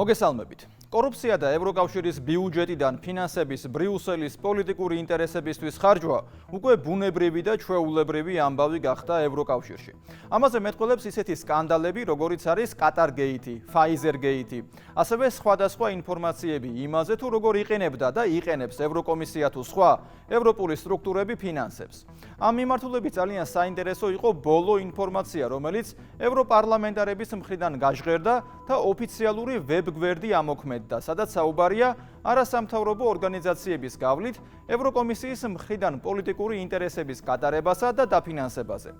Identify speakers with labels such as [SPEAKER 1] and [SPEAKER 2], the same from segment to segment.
[SPEAKER 1] მოგესალმებით. Კორუფცია და ევროკავშირის ბიუჯეტიდან ფინანსების ბრიუსელის პოლიტიკური ინტერესებისთვის ხარჯვა უკვე ბუნებრივი და ჩვეულებრივი ამბავი გახდა ევროკავშირში. ამაზე მეტყველებს ისეთი სკანდალები, როგორიც არის კატარგეითი, ფაიზერგეითი, ასევე სხვადასხვა ინფორმაციები იმაზე, თუ როგორ იყენებდა და იყენებს ევროკომისია თუ სხვა ევროპული სტრუქტურები ფინანსებს. ამ მიმართულებით ძალიან საინტერესო იყო ბოლო ინფორმაცია, რომელიც ევროპარლამენტარების მხრიდან გაჟღერდა და ოფიციალური ვებგვერდი ამოქმედდა, სადაც საუბარია არასამთავრობო ორგანიზაციების გავლით ევროკომისიის მხრიდან პოლიტიკური ინტერესების გატარებასა და დაფინანსებაზე.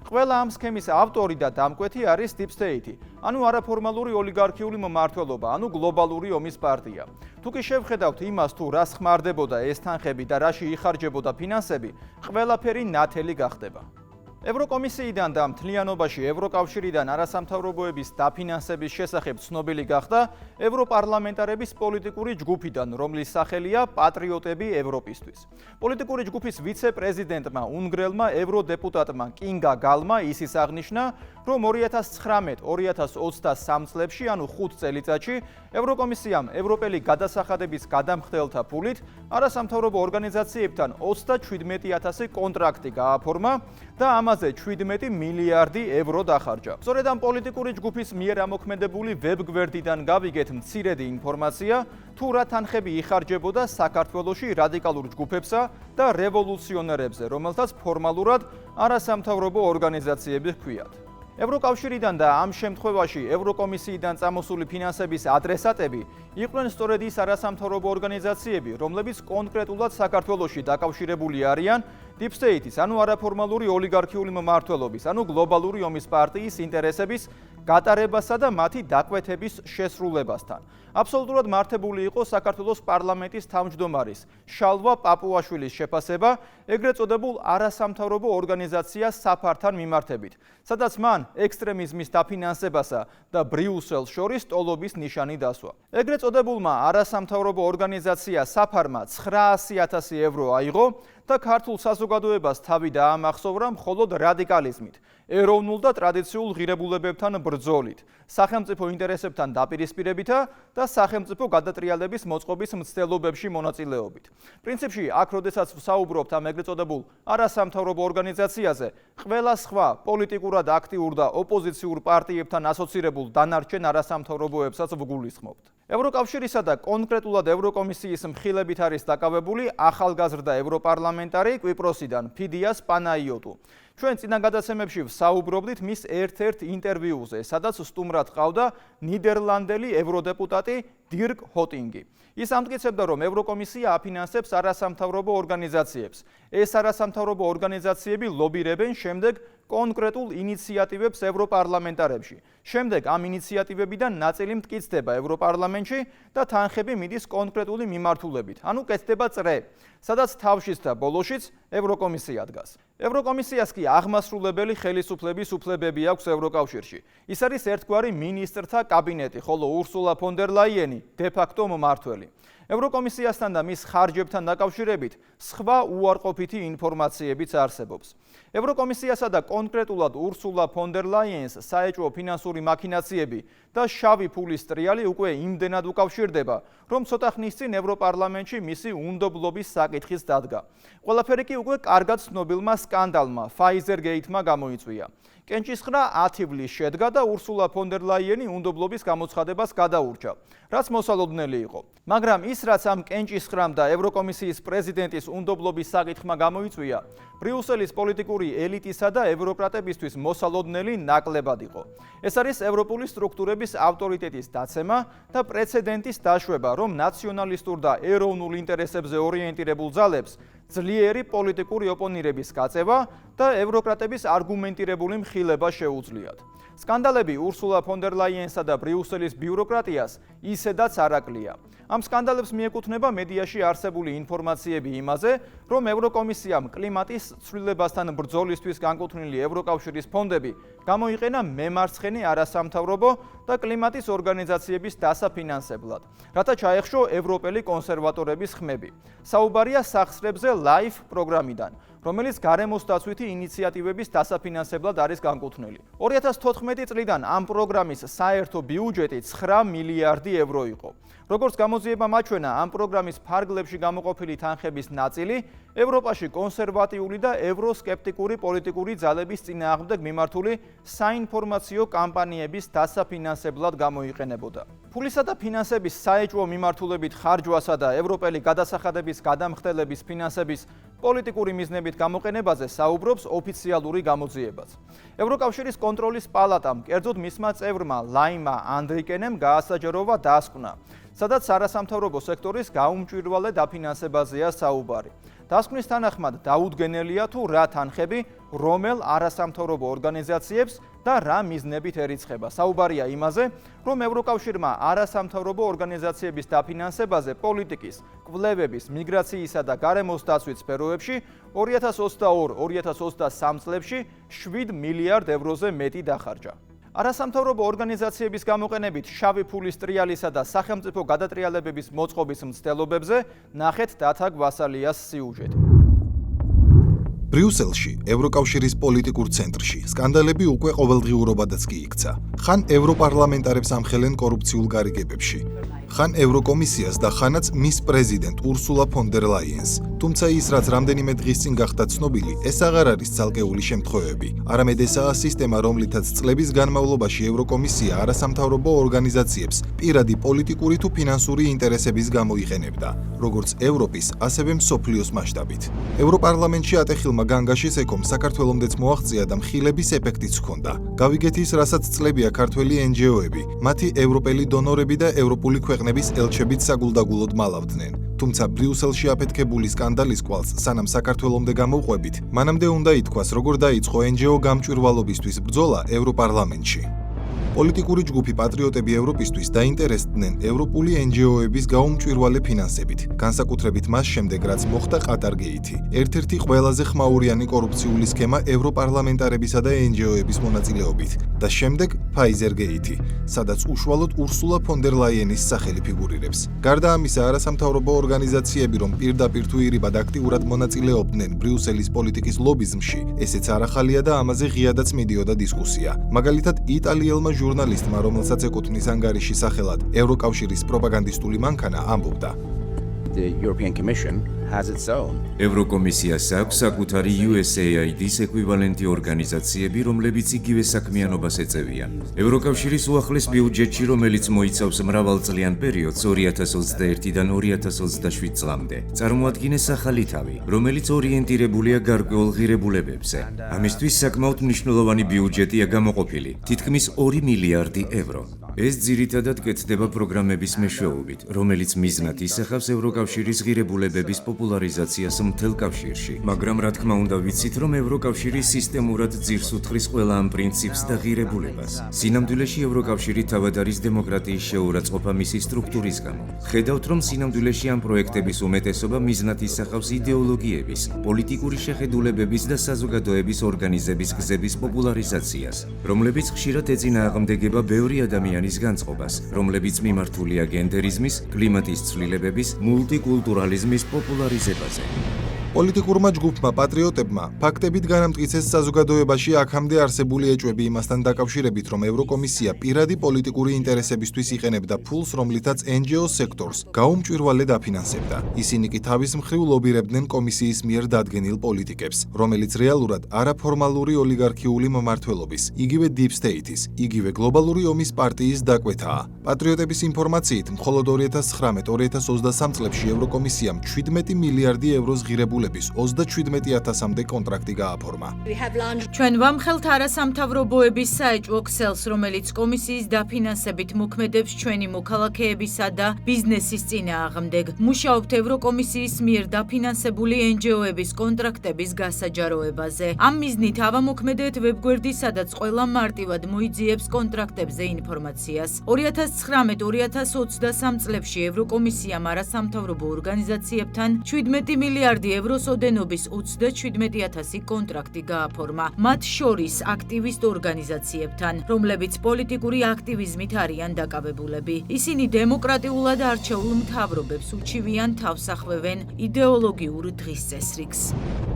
[SPEAKER 1] ყველა ამ სქემის ავტორი და დამკვეთი არის Deep State, ანუ არაფორმალური ოლიგარქიული მმართველობა, ანუ გლობალური ომის პარტია. თუ კი შევხედავთ იმას, თუ რას ხმარდებოდა ეს თანხები და რაში იხარჯებოდა ფინანსები, ყველაფერი ნათელი გახდება. ევროკომისიიდან და მთლიანობაში ევროკავშირიდან არასამთავრობოების დაფინანსების შესახებ ცნობილი გახდა ევროპარლამენტარების პოლიტიკური ჯგუფიდან, რომლის სახელია პატრიოტები ევროპისთვის. პოლიტიკური ჯგუფის ვიცე-პრეზიდენტმა უნგრელმა ევროდეპუტატმა კინგა გალმა ისიც აღნიშნა, რომ 2019-2023 წლებში, ანუ 5 წელიწადში, ევროკომისიამ ევროპელი გადასახადების გადამხდელთა ფულით არასამთავრობო ორგანიზაციებთან 37,000 კონტრაქტი გააფორმა და ამაზე 17 მილიარდი ევრო დახარჯა. სწორედ ამ პოლიტიკური ჯგუფის მიერ ამოქმედებული ვებგვერდიდან გავიგეთ მცირედი ინფორმაცია, თუ რა თანხები იხარჯებოდა საქართველოში რადიკალურ ჯგუფებსა და რევოლუციონერებზე, რომელთაც ფორმალურად არასამთავრობო ორგანიზაციები ჰქვიათ. ევროკავშირიდან და ამ შემთხვევაში ევროკომისიიდან წამოსული ფინანსების ადრესატები იყვნენ სწორედ ის არასამთავრობო ორგანიზაციები, რომლებიც კონკრეტულად საქართველოში დაკავშირებული არიან Deep State-ის, ანუ არაფორმალური ოლიგარქიული მმართველობის, ანუ გლობალური ომის პარტიის ინტერესების გატარებასა და მათი დაკვეთების შესრულებასთან. აბსოლუტურად მართებული იყო საქართველოს პარლამენტის თავმჯდომარის შალვა პაპუაშვილის შეფასება ეგრეთ წოდებულ არასამთავრობო ორგანიზაცია საფართან მიმართებით, სადაც მან ექსტრემიზმის დაფინანსებასა და ბრიუსელს შორის ტოლობის ნიშანი დასვა. ეგრეთ წოდებულმა არასამთავრობო ორგანიზაცია საფარმა 900,000 ევრო აიღო და ქართულ საზოგადოებას თავი დაამახსოვრა მხოლოდ რადიკალიზმით, ეროვნულ და ტრადიციულ ღირებულებებთან ბრძოლით, სახელმწიფო ინტერესებთან დაპირისპირებითა და სახელმწიფო გადატრიალების მოწყობის მცდელობებში მონაწილეობით. პრინციპში, აქ როდესაც ვსაუბრობთ ამ ეგრეთ წოდებულ არასამთავრობო ორგანიზაციაზე, ყველა სხვა პოლიტიკურად აქტიურ და ოპოზიციურ პარტიებთან ასოცირებულ დანარჩენ არასამთავრობოებსაც ვგულისხმობთ. ევროკავშირისა და კონკრეტულად ევროკომისიის მხილებით არის დაკავებული ახალგაზრდა ევროპარლამენტარი კვიპროსიდან ფიდიას პანაიოტუ. ჩვენ წინა გადაცემებში ვსაუბრობდით მის ერთ-ერთ ინტერვიუზე, სადაც სტუმრად ყავდა ნიდერლანდელი ევროდეპუტატი დირკ ჰოტინგი. ის ამტკიცებდა, რომ ევროკომისია აფინანსებს არასამთავრობო ორგანიზაციებს. ეს არასამთავრობო ორგანიზაციები ლობირებენ შემდეგ კონკრეტულ ინიციატივებს ევროპარლამენტარებში. შემდეგ ამ ინიციატივებიდან ნაწილი მტკიცდება ევროპარლამენტში და თანხები მიდის კონკრეტული მიმართულებით, ანუ კეთდება წრე, სადაც თავშიც და ბოლოშიც ევროკომისია დგას. ევროკომისიას კი აღმასრულებელი ხელისუფლების უფლებები აქვს ევროკავშირში. ის არის ერთგვარი მინისტრთა კაბინეტი, ხოლო ურსულა ფონ დერ ლაიენი დე-ფაქტო მმართველი. ევროკომისიასთან და მის ხარჯებთან დაკავშირებით სხვა უარყოფითი ინფორმაციებიც არსებობს. ევროკომისიასა და კონკრეტულად ურსულა ფონ დერ ლაიენს საეჭვო ფინანსური მაქინაციები და შავი ფულის ტრიალი უკვე იმდენად უკავშირდება, რომ ცოტა ხნის წინ ევროპარლამენტში მისი უნდობლობის საკითხიც დადგა. ყველაფერი კი უკვე კარგად ცნობილმა სკანდალმა, ფაიზერგეითმა გამოიწვია. კენჭისყრა 10 ივლის შედგა და ურსულა ფონ დერ ლაიენი უნდობლობის გამოცხადებას გადაურჩა, რაც მოსალოდნელი იყო. მაგრამ ის, რაც ამ კენჭისყრამ და ევროკომისიის პრეზიდენტის უნდობლობის საკითხმა გამოიწვია, ბრიუსელის პოლიტიკური ელიტისა და ევროკრატებისთვის მოსალოდნელი ნაკლებად იყო. ეს არის ევროპული სტრუქტურების ავტორიტეტის დაცემა და პრეცედენტის დაშვება, რომ ნაციონალისტურ და ეროვნულ ინტერესებზე ორიენტირებულ ძალებს ძლიერი პოლიტიკური ოპონირების გაწევა და ევროკრატების არგუმენტირებული მხილება შეუძლიათ. სკანდალები ურსულა ფონ დერ ლაიენსა და ბრიუსელის ბიუროკრატიას ისედაც არ აკლია. ამ სკანდალებს მიეკუთვნება მედიაში არსებული ინფორმაციები იმაზე, რომ ევროკომისიამ კლიმატის ცვლილებასთან ბრძოლისთვის განკუთვნილი ევროკავშირის ფონდები გამოიყენა მემარცხენე არასამთავრობო და კლიმატის ორგანიზაციების დასაფინანსებლად, რათა ჩაეხშო ევროპელი კონსერვატორების ხმები. საუბარია სახსრებზე LIFE პროგრამიდან. რომელიც გარემოს დაცვითი ინიციატივების დასაფინანსებლად არის განკუთვნილი. 2014 წლიდან ამ პროგრამის საერთო ბიუჯეტი 9 მილიარდი ევრო იყო. როგორც გამოძიებამ აჩვენა, ამ პროგრამის ფარგლებში გამოყოფილი თანხების ნაწილი ევროპაში კონსერვატიული და ევროსკეპტიკური პოლიტიკური ძალების წინააღმდეგ მიმართული საინფორმაციო კამპანიების დასაფინანსებლად გამოიყენებოდა. ფულისა და ფინანსების საეჭვო მიმართულებით ხარჯვასა და ევროპელი გადასახადების გადამხდელების ფინანსების პოლიტიკური მიზნებით გამოყენებაზე საუბრობს ოფიციალური გამოძიებაც. ევროკავშირის კონტროლის პალატამ, კერძოდ მისმა წევრმა ლაიმა ანდრიკენემ გაასაჯაროვა დასკვნა, სადაც არასამთავრობო სექტორის გაუმჭვირვალე დაფინანსებაზეა საუბარი. დასკვნის თანახმად დაუდგენელია თუ რა თანხები, რომელ არასამთავრობო ორგანიზაციებს და რა მიზნებით ერიცხება. საუბარია იმაზე, რომ ევროკავშირმა არასამთავრობო ორგანიზაციების დაფინანსებაზე პოლიტიკის, კვლევების, მიგრაციისა და გარემოს დაცვის სფეროებში 2022-2023 წლებში 7 მილიარდ ევროზე მეტი დახარჯა. არასამთავრობო ორგანიზაციების გამოყენებით შავი ფულის ტრიალისა და სახელმწიფო გადატრიალებების მოწყობის მცდელობებზე ნახეთ დათა გვასალიას სიუჟეტი.
[SPEAKER 2] ბრიუსელში, ევროკავშირის პოლიტიკურ ცენტრში, სკანდალები უკვე ყოველდღიურობადაც კი იქცა. ხან ევროპარლამენტარებს ამხელენ კორუფციულ გარიგებებში, ხან ევროკომისიას და ხანაც მის პრეზიდენტ ურსულა ფონ დერ ლაიენს. თუმცა ის, რაც რამდენიმე დღის წინ გახდა ცნობილი, ეს აღარ არის ცალკეული შემთხვევები. არამედ ესაა სისტემა, რომლითაც წლების განმავლობაში ევროკომისია არასამთავრობო ორგანიზაციებს პირადი პოლიტიკური თუ ფინანსური ინტერესების გამო იყენებდა, როგორც ევროპის, ასევე მსოფლიოს მასშტაბით. ევროპარლამენტში ატეხილმა განგაშის ეკომ საქართველომდეც მოაღწია და მხილების ეფექტიც ჰქონდა. გავიგეთ ის, რასაც წლებია ქართველი NGO-ები, მათი ევროპელი დონორები და ევროპული ქვეყნების ელჩებიც საგულდაგულოდ მალავდნენ. თუმცა ბრიუსელში აფეთქებული სკანდალის კვალს, სანამ საქართველომდე გამოვყვებით, მანამდე უნდა ითქვას, როგორ დაიწყო NGO გამჭვირვალობისთვის ბრძოლა ევროპარლამენტში. პოლიტიკური ჯგუფი პატრიოტები ევროპისთვის დაინტერესდნენ ევროპული NGO-ების გაუმჭვირვალე ფინანსებით, განსაკუთრებით მას შემდეგ, რაც მოხდა ყატარგეითი, ერთ-ერთი ყველაზე ხმაურიანი კორუფციული სქემა ევროპარლამენტარებისა და NGO-ების მონაწილეობით, და შემდეგ ფაიზერგეითი, სადაც უშუალოდ ურსულა ფონ დერ ლაიენის სახელი ფიგურირებს. გარდა ამისა, არასამთავრობო ორგანიზაციები, რომ პირდაპირ თუ ირიბად აქტიურად მონაწილეობდნენ ბრიუსელის პოლიტიკის ლობიზმში, ესეც არ ახალია და ამაზე ღიადაც მიდიოდა დისკუსია. მაგალითად, იტალიელმა ჟურნალისტმა, რომელსაც ეკუთვნის ანგარიში სახელად ევროკავშირის პროპაგანდისტული მანქანა, ამბობდა:
[SPEAKER 3] ევროკომისიას აქვს საკუთარი USAID-ის ეკვივალენტი ორგანიზაციები, რომლებიც იგივე საქმიანობას ეწევიან. ევროკავშირის უახლეს ბიუჯეტში, რომელიც მოიცავს მრავალწლიან პერიოდს 2021-დან 2027 წლამდე, წარმოადგენს ახალი თავი, რომელიც ორიენტირებულია გარკვეულ ღირებულებებზე. ამისთვის საკმაოდ მნიშვნელოვანი ბიუჯეტია გამოყოფილი, თითქმის 2 მილიარდი ევრო. ეს ძირითადად კეთდება პროგრამების მეშვეობით, რომელიც მიზნად ისახავს ევროკავშირის ღირებულებების პოპულარიზაციას მთელ კავშირში. მაგრამ რა თქმა უნდა ვიცით, რომ ევროკავშირი სისტემურად ძირს უთხრის ყველა ამ პრინციპს და ღირებულებას. სინამდვილეში ევროკავშირი თავად არის დემოკრატიის შეურაცხყოფა მისი სტრუქტურის გამო. ხედავთ, რომ სინამდვილეში ამ პროექტების უმეტესობა მიზნად ისახავს იდეოლოგიების, პოლიტიკური შეხედულებების და საზოგადოების ორგანიზების გზების პოპულარიზაციას, რომლებიც ხშირად ეწინააღმდეგება ბევრი ადამიანის განწყობას, რომლებიც მიმართულია გენდერიზმის, კლიმატის ცვლილებების, მულტიკულტურალიზმის პოპულარიზებაზე.
[SPEAKER 2] პოლიტიკურმა ჯგუფმა პატრიოტებმა ფაქტებით განამტკიცეს საზოგადოებაში აქამდე არსებული ეჭვები იმასთან დაკავშირებით, რომ ევროკომისია პირადი პოლიტიკური ინტერესებისთვის იყენებდა ფულს, რომლითაც NGO სექტორს გაუმჭვირვალე დაფინანსებდა. ისინი კი თავის მხრივ ლობირებდნენ კომისიის მიერ დადგენილ პოლიტიკებს, რომელიც რეალურად არაფორმალური ოლიგარქიული მმართველობის, იგივე Deep State-ის, იგივე გლობალური ომის პარტიის დაკვეთაა. პატრიოტების ინფორმაციით, მხოლოდ 2019-2023 წლებში ევროკომისიამ 17 მილიარდი ევროს ღირებულების 37,000-მდე კონტრაქტი გააფორმა.
[SPEAKER 4] ჩვენ ვამხელთ არასამთავრობოების საეჭვო ქსელს, რომელიც კომისიის დაფინანსებით მოქმედებს ჩვენი მოქალაქეებისა და ბიზნესის წინააღმდეგ. მუშაობთ ევროკომისიის მიერ დაფინანსებული NGO-ების კონტრაქტების გასაჯაროებაზე. ამ მიზნით ავამოქმედეთ ვებგვერდი, სადაც ყველა მარტივად მოიძიებს კონტრაქტებზე ინფორმაციას. 2019-2023 წლებში ევროკომისიამ არასამთავრობო ორგანიზაციებთან 17 მილიარდი ევროს ოდენობის 37,000 კონტრაქტი გააფორმა. მათ შორის აქტივისტ ორგანიზაციებთან, რომლებიც პოლიტიკური აქტივიზმით არიან დაკავებულები. ისინი დემოკრატიულად არჩეულ მთავრობებს უჩივიან, თავს ახევენ იდეოლოგიურ დღის წესრიგს.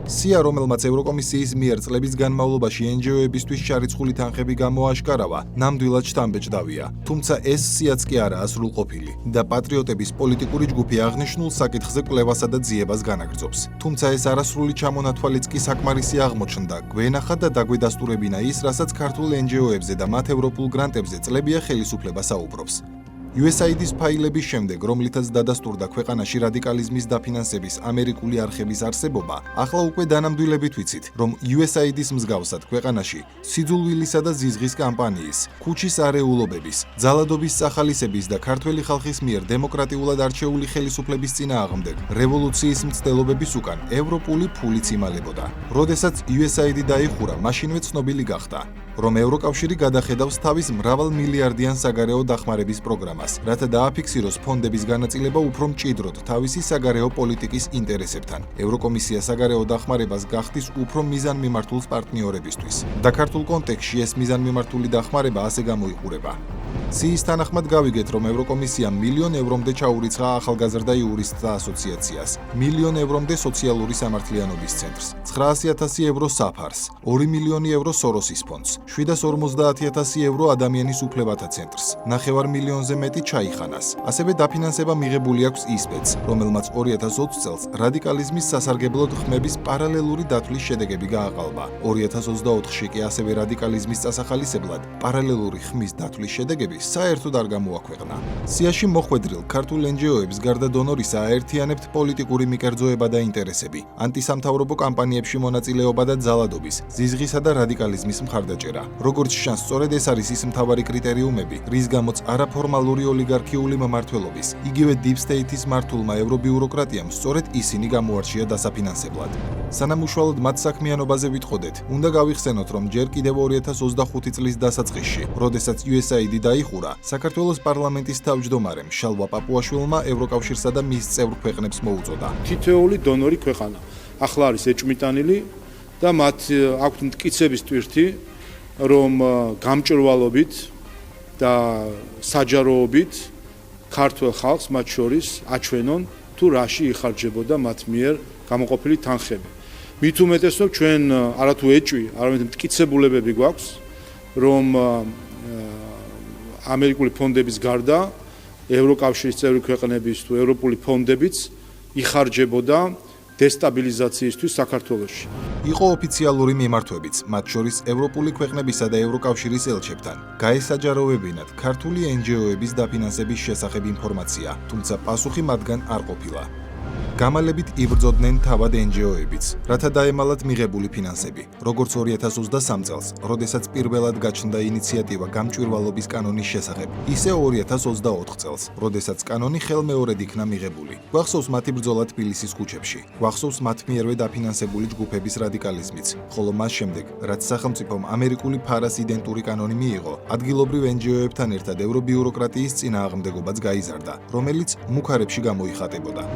[SPEAKER 2] სია, რომელმაც ევროკომისიის მიერ წლების განმავლობაში NGO-ებისთვის შარიცხული თანხები გამოაშკარავა, ნამდვილად შთამბეჭდავია. თუმცა ეს სიაც კი არაა სრულყოფილი და პატრიოტების პოლიტიკური ჯგუფი აღნიშნულ საკითხზე კვლევასა და ძიებას განაგრძობს. თუმცა ეს არასრული ჩამონათვალიც კი საკმარისი აღმოჩნდა. გვენახა და დაგვედასტურებინა ის, რასაც ქართულ NGO-ებზე და მათ ევროპულ გრანტებზე წლებია ხელისუფლება საუბრობს. USAID-ის ფაილების შემდეგ, რომლითაც დადასტურდა ქვეყანაში რადიკალიზმის დაფინანსების ამერიკული არხების არსებობა, ახლა უკვე დანამდვილებით ვიცით, რომ USAID-ის მსგავსად ქვეყანაში სიძულვილისა და ზიზღის კამპანიის, ქუჩის არეულობების, ძალადობის სახალისების და ქართველი ხალხის მიერ დემოკრატიულად არჩეული ხელისუფლების წინააღმდეგ რევოლუციის მცდელობების უკან ევროპული ფულიც იმალებოდა. როდესაც USAID დაიხურა, მაშინვე ცნობილი გახდა, რომ ევროკავშირი გადახედავს თავის მრავალმილიარდიან საგარეო დახმარების პროგრამას, რათა დააფიქსიროს ფონდების განაწილება უფრო მჭიდროდ თავისი საგარეო პოლიტიკის ინტერესებთან. ევროკომისია საგარეო დახმარებას გახდის უფრო მიზანმიმართულ პარტნიორებისთვის. და ქართულ კონტექსტში ეს მიზანმიმართული დახმარება ასე გამოიყურება. სიის თანახმად გავიგეთ, რომ ევროკომისიამ მილიონ ევრომდე ჩაურიცხა ახალგაზრდა იურისტთა ასოციაციას, მილიონ ევრომდე სოციალური სამართლიანობის ცენტრს, 900,000 ევრო საფარს, 2 მილიონი ევრო სოროსის ფონდს, 750,000 ევრო ადამიანის უფლებათა ცენტრს, 9 მილიონზე მეტი ჩაიხანას. ასევე დაფინანსება მიღებული აქვს ისპეთს, რომელმაც 2020 წელს რადიკალიზმის სასარგებლოდ ხმების პარალელური დათვლის შედეგები გააყალბა. 2024-ში კი ასევე რადიკალიზმის წასახალისებლად პარალელური ხმის დათვლის შედეგები საერთოდ არ გამოაქვეყნა. სიაში მოხვედრილ ქართულ NGO-ებს გარდა დონორისა აერთიანებთ პოლიტიკური მიკერძოება და ინტერესები, ანტისამთავრობო კამპანიებში მონაწილეობა და ძალადობის, ზიზღისა და რადიკალიზმის მხარდაჭერა. როგორც ჩანს, სწორედ ეს არის ის მთავარი კრიტერიუმები, რის გამოც არაფორმალური ოლიგარქიული მმართველობის, იგივე Deep State-ის მართულმა ევრობიუროკრატიამ სწორედ ისინი გამოარჩია დასაფინანსებლად. სანამ უშუალოდ მათ საქმიანობაზე ვიტყოდეთ, უნდა გავიხსენოთ, რომ ჯერ კიდევ 2025 წლის დასაწყისში, როდესაც USAID დაიხურა, საქართველოს პარლამენტის თავმჯდომარემ შალვა პაპუაშვილმა ევროკავშირსა და მის წევრ ქვეყნებს მოუწოდა.
[SPEAKER 5] თითოეული დონორი ქვეყანა ახლა არის ეჭვმიტანილი და მათ აქვთ მტკიცების ტვირთი, რომ გამჭვირვალობით და საჯაროობით ქართულ ხალხს მათ შორის აჩვენონ თუ რაში იხარჯებოდა მათ მიერ გამოყოფილი თანხები. მით უმეტეს, რომ ჩვენ არათუ ეჭვი, არამედ მტკიცებულებები გვაქვს, რომ ამერიკული ფონდების გარდა ევროკავშირის წევრი ქვეყნების თუ ევროპული ფონდებიც იხარჯებოდა დესტაბილიზაციისთვის საქართველოში.
[SPEAKER 2] იყო ოფიციალური მიმართვებიც, მათ შორის ევროპული ქვეყნებისა და ევროკავშირის ელჩებთან. გაესაჯაროვებინათ ქართული NGO-ების დაფინანსების შესახებ ინფორმაცია, თუმცა პასუხი მათგან არ ყოფილა. გამალებით იბრძოდნენ თავად NGO-ებიც, რათა დაემალათ მიღებული ფინანსები, როგორც 2023 წელს, როდესაც პირველად გაჩნდა ინიციატივა გამჭვირვალობის კანონის შესახებ, ისე 2024 წელს, როდესაც კანონი ხელმეორედ იქნა მიღებული. გვახსოვს მათი ბრძოლა თბილისის ქუჩებში, გვახსოვს მათ მიერვე დაფინანსებული ჯგუფების რადიკალიზმიც, ხოლო მას შემდეგ, რაც სახელმწიფომ ამერიკული ფარას იდენტური კანონი მიიღო, ადგილობრივ NGO-ებთან ერთად ევრობიუროკრატიის წინააღმდეგობაც გაიზარდა, რომელიც მუქარებში გამოიხატებოდა.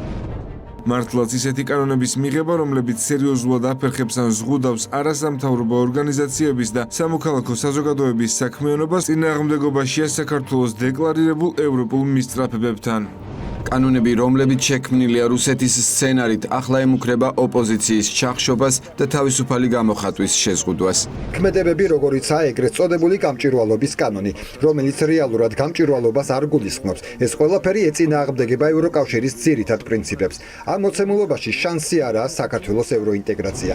[SPEAKER 6] მართლაც ისეთი კანონების მიღება, რომლებიც სერიოზულად აფერხებს ან ზღუდავს არასამთავრობო ორგანიზაციების და სამოქალაქო საზოგადოების საქმიანობას, წინააღმდეგობაშია საქართველოს დეკლარირებულ ევროპულ მისწრაფებებთან.
[SPEAKER 7] კანონები, რომლებიც შექმნილია რუსეთის სცენარით, ახლა ემუქრება ოპოზიციის ჩახშობას და თავისუფალი გამოხატვის შეზღუდვას.
[SPEAKER 8] ქმედებები, როგორიცაა ეგრეთ წოდებული გამჭვირვალობის კანონი, რომელიც რეალურად გამჭვირვალობას არ გულისხმობს. ეს ყველაფერი ეწინააღმდეგება ევროკავშირის ძირითად პრინციპებს. ამ მოცემულობაში შანსი არაა საქართველოს ევროინტეგრაცია.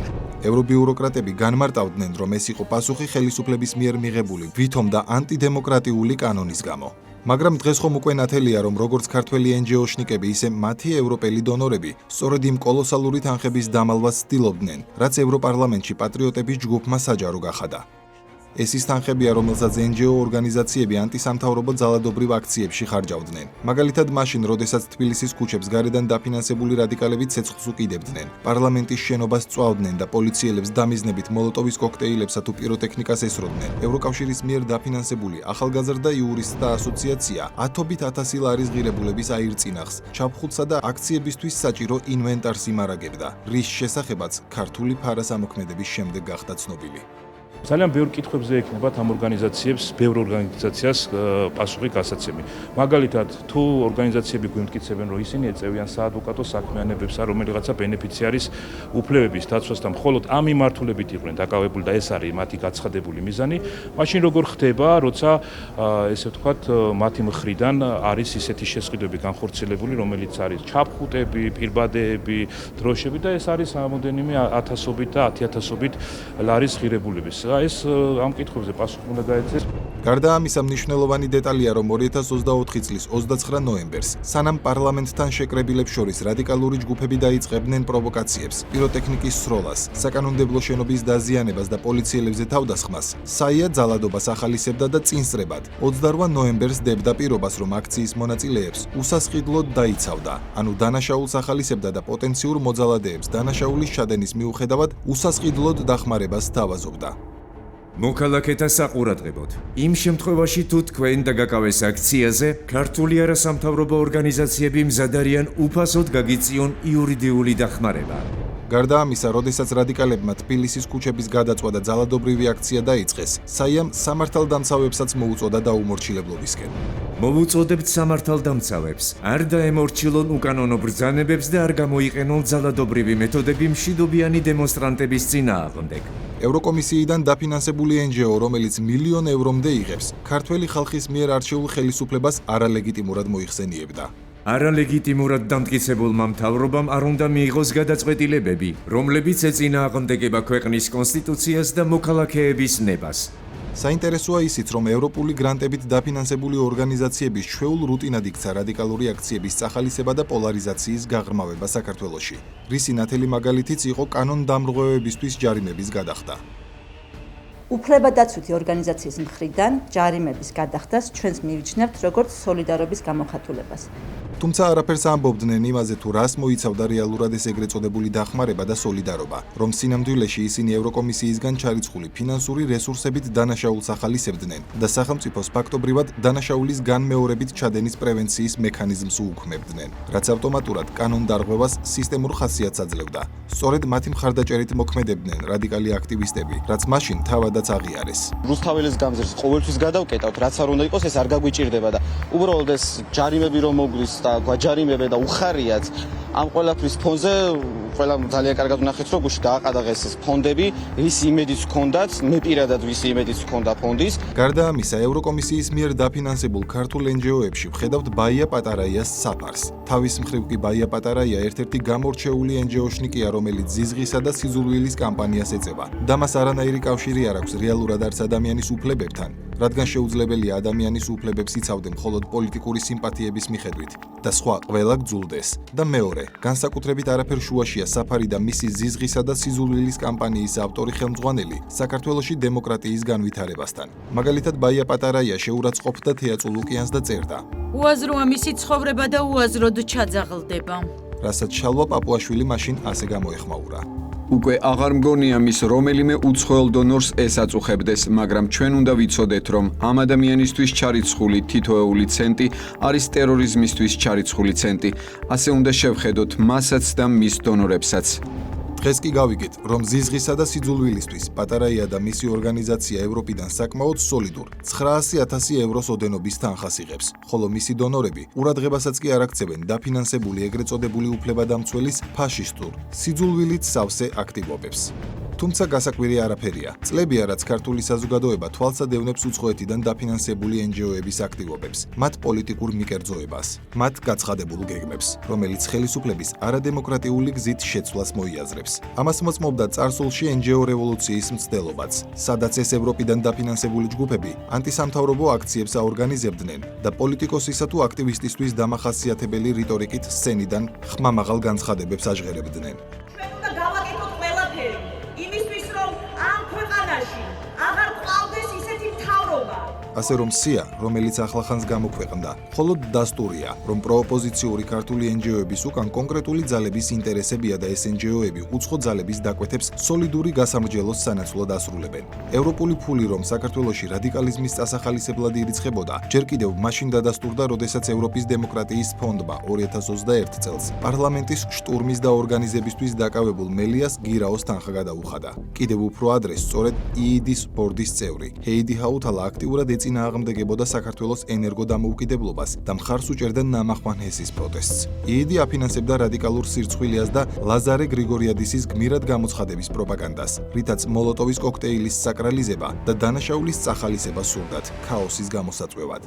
[SPEAKER 2] ევრობიუროკრატები განმარტავდნენ, რომ ეს იყო პასუხი ხელისუფლების მიერ მიღებული ვითომ და ანტიდემოკრატიული კანონის გამო. მაგრამ დღეს ხომ უკვე ნათელია, რომ როგორც ქართველი NGO-შნიკები, ისე მათი ევროპელი დონორები სწორედ იმ კოლოსალური თანხების დამალვას ცდილობდნენ, რაც ევროპარლამენტში პატრიოტების ჯგუფმა საჯარო გახადა. ეს ის თანხებია, რომელსაც NGO ორგანიზაციები ანტისამთავრობო ძალადობრივ აქციებში ხარჯავდნენ. მაგალითად, მაშინ, როდესაც თბილისის ქუჩებს გარედან დაფინანსებული რადიკალები ცეცხლს უკიდებდნენ, პარლამენტის შენობას წვავდნენ და პოლიციელებს დამიზნებით მოლოტოვის კოქტეილებსა თუ პიროტექნიკას ესროდნენ. ევროკავშირის მიერ დაფინანსებული ახალგაზრდა იურისტთა ასოციაცია ათობით ათასი ლარის ღირებულების აირწინახს, ჩაფხუტსა და აქციებისთვის საჭირო ინვენტარს იმარაგებდა, რის შესახებაც ქართული ფარასამოქმედების შემდეგ გახდა ცნობილი.
[SPEAKER 9] ძალიან ბევრ კითხვებზე ექნებათ ამ ორგანიზაციებს, ბევრ ორგანიზაციას პასუხი გასაცემი. მაგალითად, თუ ორგანიზაციები გვიმტკიცებენ, რომ ისინი ეწევიან საადვოკატო საქმიანობებს ან რომელიღაცა ბენეფიციარის უფლებების დაცვას და მხოლოდ ამ მიმართულებით იყვნენ დაკავებული და ეს არის მათი გაცხადებული მიზანი, მაშინ როგორ ხდება, როცა ესე ვთქვათ, მათი მხრიდან არის ისეთი შესყიდვები განხორციელებული, რომელიც არის ჩაფხუტები, პირბადეები, დროშები და ეს არის რამოდენიმე ათასობით და 10,000-ობით ლარის ღირებულების. ეს ამ კითხვებზე პასუხი უნდა გაეცეს.
[SPEAKER 2] გარდა ამისა, მნიშვნელოვანი დეტალია, რომ 2024 წლის 29 ნოემბერს, სანამ პარლამენტთან შეკრებილებს შორის რადიკალური ჯგუფები დაიწყებდნენ პროვოკაციებს, პიროტექნიკის სროლას, საკანონმდებლო შენობის დაზიანებას და პოლიციელებზე თავდასხმას, საია ძალადობას ახალისებდა და წინსწრებად 28 ნოემბერს დებდა პირობას, რომ აქციის მონაწილეებს უსასყიდლოდ დაიცავდა, ანუ დანაშაულს ახალისებდა და პოტენციურ მოძალადეებს დანაშაულის ჩადენის მიუხედავად უსასყიდლოდ დახმარებას სთავაზობდა.
[SPEAKER 3] მოქალაქეთა საყურადღებოდ. იმ შემთხვევაში, თუ თქვენ დაგაკავეს აქციაზე, ქართული არასამთავრობო ორგანიზაციები მზად არიან უფასოდ გაგიწიონ იურიდიული დახმარება.
[SPEAKER 2] გარდა ამისა, როდესაც რადიკალებმა თბილისის ქუჩების გადაწვა და ძალადობრივი აქცია დაიწყეს, საიამ სამართალდამცავებსაც მოუწოდა დაუმორჩილებლობისკენ.
[SPEAKER 3] მოვუწოდებთ სამართალდამცავებს, არ დაემორჩილონ უკანონო ბრძანებებს და არ გამოიყენონ ძალადობრივი მეთოდები მშვიდობიანი დემონსტრანტების წინააღმდეგ.
[SPEAKER 2] ევროკომისიიდან დაფინანსებული NGO, რომელიც მილიონ ევრომდე იღებს, ქართველი ხალხის მიერ არჩეულ ხელისუფლებას არალეგიტიმურად მოიხსენიებდა.
[SPEAKER 3] არალეგიტიმურად დამტკიცებულმა მთავრობამ არ უნდა მიიღოს გადაწყვეტილებები, რომლებიც ეწინააღმდეგება ქვეყნის კონსტიტუციას და მოქალაქეების ნებას.
[SPEAKER 2] საინტერესოა ისიც, რომ ევროპული გრანტებით დაფინანსებული ორგანიზაციების ჩვეულ რუტინად იქცა რადიკალური აქციების წახალისება და პოლარიზაციის გაღრმავება საქართველოში. რისი ნათელი მაგალითიც იყო კანონდამრღვევებისთვის ჯარიმების გადახდა.
[SPEAKER 10] უფლებადაცვითი ორგანიზაციის მხრიდან ჯარიმების გადახდას ჩვენს მივიჩნევთ როგორც სოლიდარობის გამოხატულებას.
[SPEAKER 2] თუმცა არაფერს ამბობდნენ იმაზე, თუ რას მოიცავდა რეალურად ეს ეგრეთ წოდებული დახმარება და სოლიდარობა, რომ სინამდვილეში ისინი ევროკომისიისგან ჩარიცხული ფინანსური რესურსებით დანაშაულს ახალისებდნენ და სახელმწიფოს ფაქტობრივად დანაშაულის განმეორებით ჩადენის პრევენციის მექანიზმს უუქმებდნენ, რაც ავტომატურად კანონდარღვევას სისტემურ ხასიათს აძლევდა. სწორედ მათი მხარდაჭერით მოქმედებდნენ რადიკალი აქტივისტები, რაც მაშინ თავადაც აღიარეს.
[SPEAKER 11] რუსთაველის გამზირს ყოველთვის გადავკეტავთ, რაც არ უნდა იყოს, ეს არ გაგვიჭირდება და უბრალოდ ეს ჯარიმები რომ მოგლის და გვაჯარიმებენ და უხარიათ ამ ყველაფრის ფონზე ყველა ძალიან კარგად ვნახეთ, რომ გუშინ დააყადაღეს ეს ფონდები, ვის იმედიც ჰქონდათ, მე პირადად ვის იმედიც ჰქონდა ფონდის.
[SPEAKER 2] გარდა ამისა, ევროკომისიის მიერ დაფინანსებულ ქართულ NGO-ებში ვხედავთ ბაია პატარაიას საფარს. თავის მხრივ კი ბაია პატარაია ერთ-ერთი გამორჩეული NGO-შნიკია, რომელიც ზიზღისა და სიზულვილის კამპანიას ეწევა. და მას არანაირი კავშირი არ აქვს რეალურად არც ადამიანის უფლებებთან, რადგან შეუძლებელია ადამიანის უფლებებს იცავდე მხოლოდ პოლიტიკური სიმპათიების მიხედვით და სხვა ყველა გძულდეს. და მეორე, განსაკუთრებით არაფერ შუაშია საფარი და მისი ზიზღისა და სიზულვილის კამპანიის ავტორი ხელმძღვანელი საქართველოში დემოკრატიის განვითარებასთან. მაგალითად, ბაია პატარაია შეურაცხყოფდა თეატრულ ოკეანს და წერდა:
[SPEAKER 4] უაზროა მისი ცხოვრება და უაზროდ ჩაძაღლდება.
[SPEAKER 2] რასაც შალვა პაპუაშვილი მაშინ ასე გამოეხმაურა.
[SPEAKER 7] უკვე აღარ მგონია მის რომელიმე უცხოელ დონორს ეს აწუხებდეს, მაგრამ ჩვენ უნდა ვიცოდეთ, რომ ამ ადამიანისთვის ჩარიცხული თითოეული ცენტი არის ტერორიზმისთვის ჩარიცხული ცენტი. ასე უნდა შევხედოთ მასაც და მის დონორებსაც.
[SPEAKER 2] დღეს კი გავიგეთ, რომ ზიზღისა და სიძულვილისთვის პატარაია და მისი ორგანიზაცია ევროპიდან საკმაოდ სოლიდურ 900,000 ევროს ოდენობის თანხას იღებს, ხოლო მისი დონორები ყურადღებასაც კი არ აქცევენ დაფინანსებული ეგრეთ წოდებული უფლებადამცველის ფაშისტურ, სიძულვილით სავსე აქტივობებს. თუმცა გასაკვირი არაფერია. წლებია, რაც ქართული საზოგადოება თვალსად ევნებს უცხოეთიდან დაფინანსებული NGO-ების აქტივობებს, მათ პოლიტიკურ მიკერძოებას, მათ გაცხადებულ გეგმებს, რომელიც ხელისუფლების არადემოკრატიული გზით შეცვლას მოიაზრებს. ამას მოწმობდა წარსულში NGO რევოლუციის მცდელობაც, სადაც ეს ევროპიდან დაფინანსებული ჯგუფები ანტისამთავრობო აქციებს აორგანიზებდნენ და პოლიტიკოსისა თუ აქტივისტისთვის დამახასიათებელი რიტორიკით სცენიდან ხმამაღალ განცხადებებს აჟღერებდნენ.
[SPEAKER 12] ჩვენ უნდა გავაკეთოთ ყველაფერი იმისთვის, რომ ამ ქვეყანაში აღარ ყავდეს
[SPEAKER 2] ასე რომ სია, რომელიც ახლახანს გამოქვეყნდა, მხოლოდ დასტურია, რომ პროოპოზიციური ქართული NGO-ების უკან კონკრეტული ძალების ინტერესებია და ეს NGO-ები უცხო ძალების დაკვეთებს სოლიდური გასამრჯელოს სანაცვლოდ ასრულებენ. ევროპული ფული, რომ საქართველოში რადიკალიზმის წასახალისებლად ირიცხებოდა, ჯერ კიდევ მაშინ დადასტურდა, როდესაც ევროპის დემოკრატიის ფონდმა 2021 წელს პარლამენტის შტურმის და ორგანიზებისთვის დაკავებულ მელიას გირაოს თანხა გადაუხადა. კიდევ უფრო ადრე სწორედ EED-ის ბორდის წევრი ჰეიდი ჰაუთალა აქტიურად ეწინააღმდეგებოდა საქართველოს ენერგოდამოუკიდებლობას და მხარს უჭერდა ნამახვან ჰესის პროტესტს. EED აფინანსებდა რადიკალურ სირცხვილიას და ლაზარე გრიგორიადისის გმირად გამოცხადების პროპაგანდას, რითაც მოლოტოვის კოქტეილის საკრალიზება და დანაშაულის წახალისება სურდათ ქაოსის გამოსაწვევად.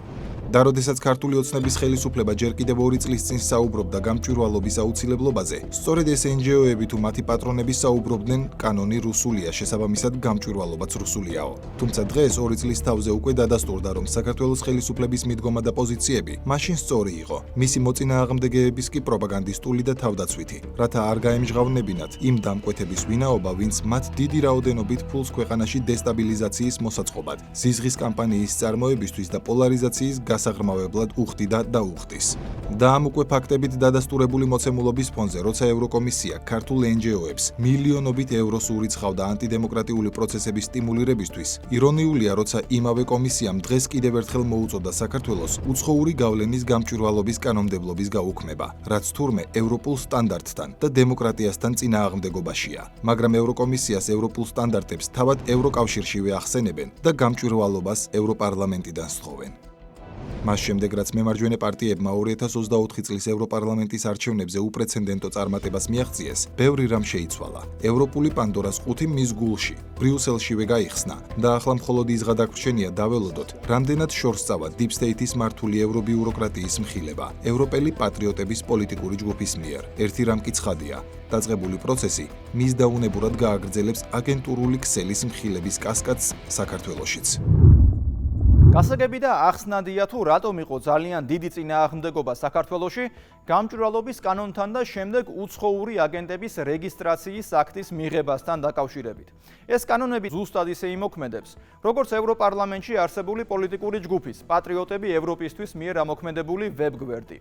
[SPEAKER 2] და როდესაც ქართული ოცნების ხელისუფლება ჯერ კიდევ 2 წლის წინ საუბრობდა გამჭვირვალობის აუცილებლობაზე, სწორედ ეს NGO-ები თუ მათი პატრონები საუბრობდნენ კანონი რუსულია, შესაბამისად გამჭვირვალობაც რუსულიაო. თუმცა დღეს 2 წლის თავზე უკვე დადასტურდა, რომ საქართველოს ხელისუფლების მიდგომა და პოზიციები მაშინ სწორი იყო, მისი მოწინააღმდეგეების კი პროპაგანდისტული და თავდაცვითი, რათა არ გაემჟღავნებინათ იმ დამკვეთების ვინაობა, ვინც მათ დიდი რაოდენობით ფულს ქვეყანაში დესტაბილიზაციის მოსაწყობად, ზიზღის კამპანიის წარმოებისთვის და პოლარიზაციის გასაღრმავებლად უხდიდა და უხდის. და ამ უკვე ფაქტებით დადასტურებული მოცემულობის ფონზე, როცა ევროკომისია ქართულ NGO-ებს მილიონობით ევროს ურიცხავდა ანტიდემოკრატიული პროცესების სტიმულირებისთვის, ირონიულია, როცა იმავე კომისიამ დღეს კიდევ ერთხელ მოუწოდა საქართველოს უცხოური გავლენის გამჭვირვალობის კანონმდებლობის გაუქმება, რაც თურმე ევროპულ სტანდარტთან და დემოკრატიასთან წინააღმდეგობაშია. მაგრამ ევროკომისიას ევროპულ სტანდარტებს თავად ევროკავშირშივე ახსენებენ და გამჭვირვალობას ევროპარლამენტიდან სთხოვენ. მას შემდეგ, რაც მემარჯვენე პარტიებმა 2024 წლის ევროპარლამენტის არჩევნებზე უპრეცედენტო წარმატებას მიაღწიეს, ბევრი რამ შეიცვალა. ევროპული პანდორას ყუთი მის გულში, ბრიუსელშივე გაიხსნა და ახლა მხოლოდ ის გადაგვრჩენია დაველოდოთ, რამდენად შორს წავა Deep State-ის მართული ევრობიუროკრატიის მხილება, ევროპელი პატრიოტების პოლიტიკური ჯგუფის მიერ. ერთი რამ კი ცხადია, დაწყებული პროცესი მის დაუნებურად გააგრძელებს აგენტურული ქსელის მხილების კასკადს საქართველოშიც.
[SPEAKER 1] გასაგები და ახსნადია თუ რატომ იყო ძალიან დიდი წინააღმდეგობა საქართველოში გამჭვირვალობის კანონთან და შემდეგ უცხოური აგენტების რეგისტრაციის აქტის მიღებასთან დაკავშირებით. ეს კანონები ზუსტად ისე იმოქმედებს, როგორც ევროპარლამენტში არსებული პოლიტიკური ჯგუფის პატრიოტები ევროპისთვის მიერ ამოქმედებული ვებგვერდი.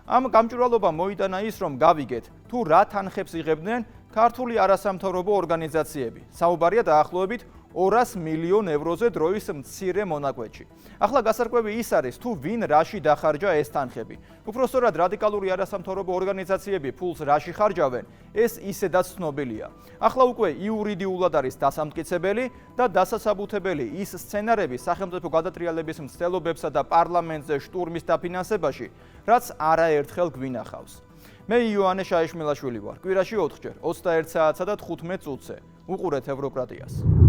[SPEAKER 1] ამ გამჭვირვალობამ მოიტანა ის, რომ გავიგეთ, თუ რა თანხებს იღებდნენ ქართული არასამთავრობო ორგანიზაციები. საუბარია დაახლოებით 200 მილიონ ევროზე დროის მცირე მონაკვეთში. ახლა გასარკვევი ის არის, თუ ვინ რაში დახარჯა ეს თანხები. უпростоრად რადიკალური არასამთავრობო ორგანიზაციები ფულს რაში ხარჯავენ, ეს ისედაც ცნობილია. ახლა უკვე იურიდიულად არის დასამტკიცებელი და დასასაბუთებელი ის სცენარები სახელმწიფო გადატრიალების მცდელობებსა და პარლამენტზე შტურმის დაფინანსებაში, რაც არაერთხელ გვინახავს. მე იოანე შაიშმელაშვილი ვარ. კვირაში 4 ჯერ 21 საათსა და 15 წუთზე. უყურეთ ევროკრატიას.